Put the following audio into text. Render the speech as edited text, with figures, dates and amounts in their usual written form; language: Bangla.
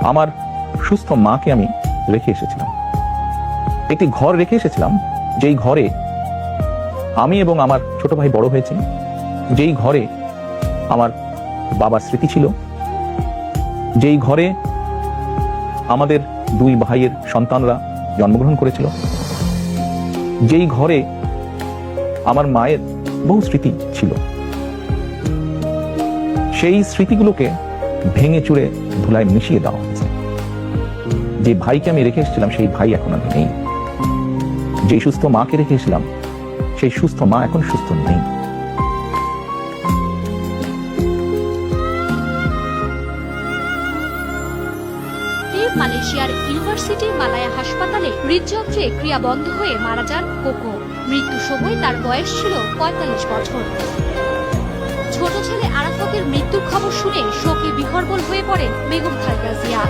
আমার সুস্থ মাকে আমি রেখে এসেছিলাম। একটি ঘর রেখে এসেছিলাম, যেই ঘরে আমি এবং আমার ছোট ভাই বড় হয়েছি, যেই ঘরে আমার বাবার স্মৃতি ছিল, যেই ঘরে আমাদের দুই ভাইয়ের সন্তানরা জন্মগ্রহণ করেছিল, যেই ঘরে আমার মায়ের বহু স্মৃতি ছিল। সেই স্মৃতিগুলোকে ভেঙে চুরে ধুলায় মিশিয়ে দেওয়া হয়েছে। যে ভাইকে আমি রেখে এসেছিলাম সেই ভাই এখন আর নেই। যে সুস্থ মাকে রেখে এসেছিলাম সেই সুস্থ মা এখন সুস্থ নেই। মালয়েশিয়ার ইউনিভার্সিটি মালায়া হাসপাতালে হৃদযন্ত্রে ক্রিয়া বন্ধ হয়ে মারা যান কোকো। মৃত্যুর সময় তার বয়স ছিল ৪৫ বছর। ছোট ছেলে আরাফাতের মৃত্যুর খবর শুনে শোকে বিহ্বল হয়ে পড়েন বেগম খালেদা জিয়া।